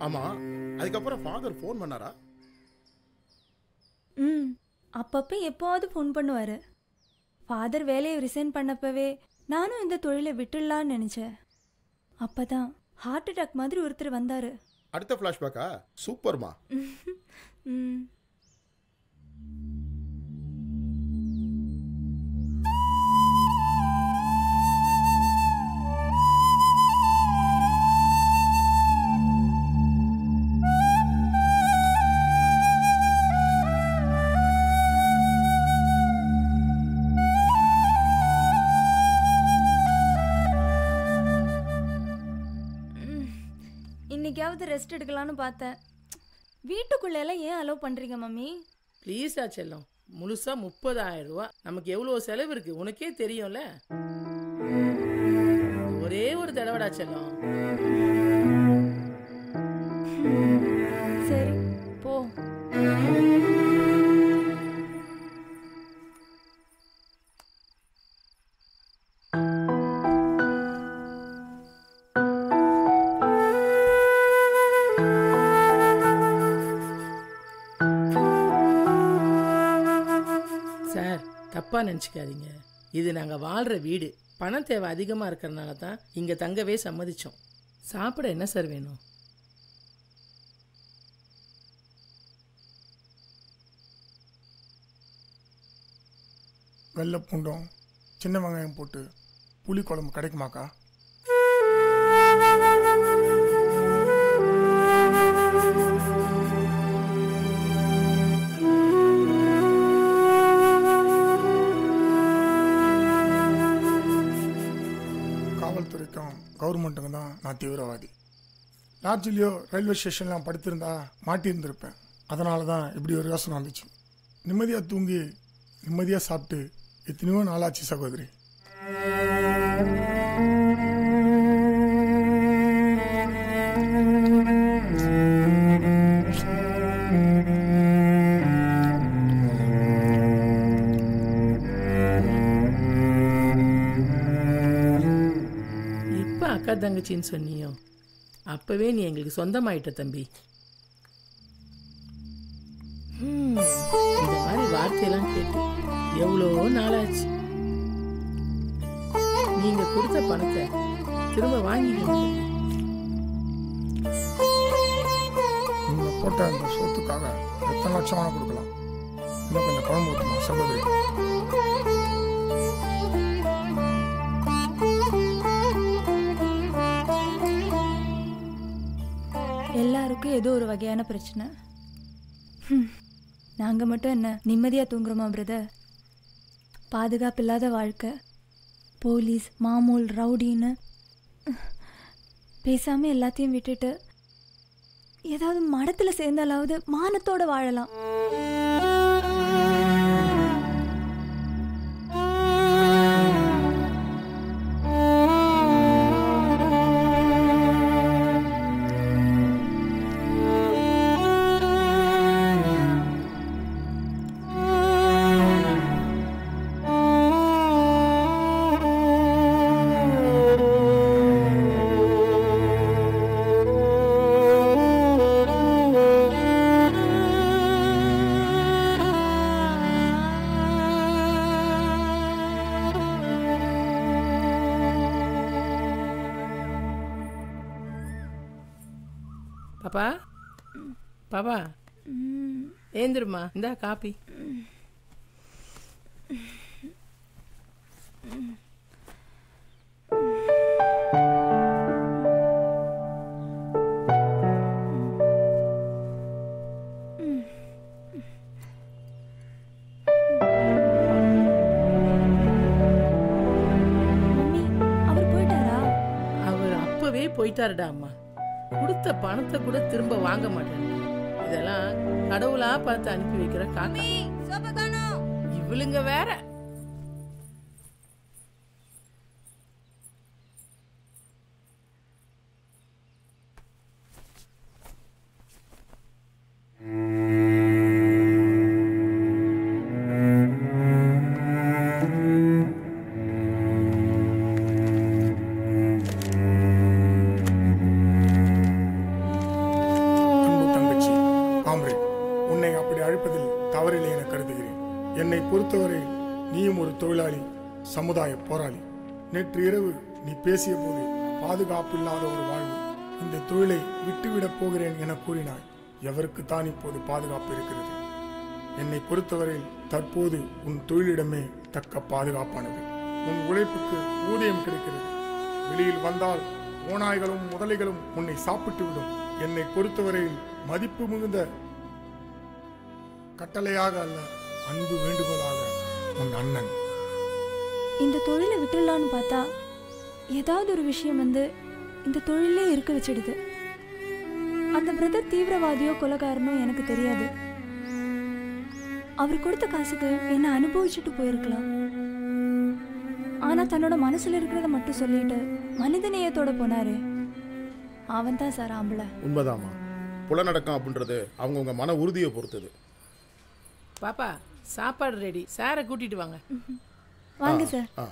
ஆமா, அதுக்கப்புறம் father phone பண்ணாரா? அப்பப்போ எப்போவாவது ஃபோன் பண்ணுவார். ஃபாதர் வேலையை ரிசைன் பண்ணப்பவே நானும் இந்த தொழிலை விட்டுடலான்னு நினச்சேன். அப்போ தான் ஹார்ட் அட்டாக் மாதிரி ஒருத்தர் வந்தார். அடுத்த ஃப்ளாஷ்பேக்கா? சூப்பர்மா. இன்னைக்காவது ரெஸ்ட் எடுக்கலான்னு பார்த்தேன். வீட்டுக்குள்ளெல்லாம் ஏன் அலோவ் பண்ணுறீங்க மம்மி? ப்ளீஸா செல்லம், முழுசா 30,000 ரூபா. நமக்கு எவ்வளோ செலவு இருக்கு உனக்கே தெரியும்ல. ஒரே ஒரு தடவைடா செல்லம். சரி போ. சார், தப்பாக நினச்சிக்காதீங்க. இது நாங்கள் வாழ்கிற வீடு. பணம் தேவை அதிகமாக இருக்கிறனால தான் இங்கே தங்கவே சம்மதிச்சோம். சாப்பிட என்ன சார் வேணும்? வெள்ளை பூண்டும் சின்ன வெங்காயம் போட்டு புளி குழம்பு கிடைக்குமாக்கா? காவல்துறைக்கும் கவர்மெண்ட்டுக்கும் தான் நான் தீவிரவாதி. லாட்ஜிலையோ ரயில்வே ஸ்டேஷன்லாம் படுத்திருந்தா மாட்டியிருந்திருப்பேன். அதனால தான் இப்படி ஒரு யோசனை வந்துச்சு. நிம்மதியாக தூங்கி நிம்மதியாக சாப்பிட்டு எத்தனையோ நாளாச்சு சகோதரி. எப்போ அக்கா தங்கச்சின்னு சொன்னியோ அப்போவே நீ எங்களுக்கு சொந்தமாயிட்ட தம்பி. இந்த மாதிரி வார்த்தையெல்லாம் கேட்டு எவ்வளோ நாளாச்சு. நீங்க கொடுத்த பணத்தை திரும்ப வாங்கிக்கீங்க. நீங்க போட்ட அந்த சொத்துக்காக எத்தனை லட்சம் வேணா கொடுக்கலாம். இன்னும் கொஞ்சம் குழம்பு ஊற்றுமா சகோதரி? எல்லாருக்கும் ஏதோ ஒரு வகையான பிரச்சனை. நாங்கள் மட்டும் என்ன நிம்மதியாக தூங்குறோமா பிரதர்? பாதுகாப்பு இல்லாத வாழ்க்கை, போலீஸ் மாமூல் ரவுடின்னு பேசாமல் எல்லாத்தையும் விட்டுட்டு ஏதாவது மடத்தில் சேர்ந்தாலாவது மானத்தோடு வாழலாம். பாப்பா, பாப்பா ஏந்திருமா, இந்தா காப்பி. அவர் அப்பவே போயிட்டாருடா அம்மா. கொடுத்த பணத்தை கூட திரும்ப வாங்க மாட்டேன். இதெல்லாம் கடவுளா பார்த்து அனுப்பி வைக்கிற காக்கா. இவளுங்க வேற. என்னை பொறுத்தவரை நீயும் ஒரு தொழிலாளி, சமுதாய போராளி. நேற்று இரவு நீ பேசிய போது பாதுகாப்பு இல்லாத ஒரு வாழ்வு, இந்த தொழிலை விட்டுவிடப் போகிறேன் என கூறினாய். எவருக்கு தான் இப்போது பாதுகாப்பு இருக்கிறது? என்னை பொறுத்தவரையில் தற்போது உன் தொழிலிடமே தக்க பாதுகாப்பானது. உன் உழைப்புக்கு ஊதியம் கிடைக்கிறது. வெளியில் வந்தால் ஓநாய்களும் முதலைகளும் உன்னை சாப்பிட்டு விடும். என்னை பொறுத்தவரையில் மதிப்பு மிகுந்த கட்டளையாக அல்ல, அன்பு வேண்டுகோளாக உன் அண்ணன். இந்த தொழிலை விட்டுடலான்னு பார்த்தா ஏதாவது ஒரு விஷயம் வந்து இந்த தொழிலே இருக்க வச்சிடுது. அந்த பிரதர் தீவிரவாதியோ கொலைகாரனோ எனக்கு தெரியாது. அவர் கொடுத்த காசுக்கு என்ன அனுபவிச்சுட்டு போயிருக்கலாம். ஆனா தன்னோட மனசுல இருக்கிறத மட்டும் சொல்லிட்டு மனிதநேயத்தோட போனாரு. அவன் தான் சார் ஆம்பளை. உண்மைதாம்மா. புலநடக்கம் அப்படின்றது அவங்கவுங்க மன உறுதியை பொறுத்தது. பாப்பா சாப்பாடு ரெடி, சாரை கூட்டிட்டு வாங்க. வாங்க சார். ஆ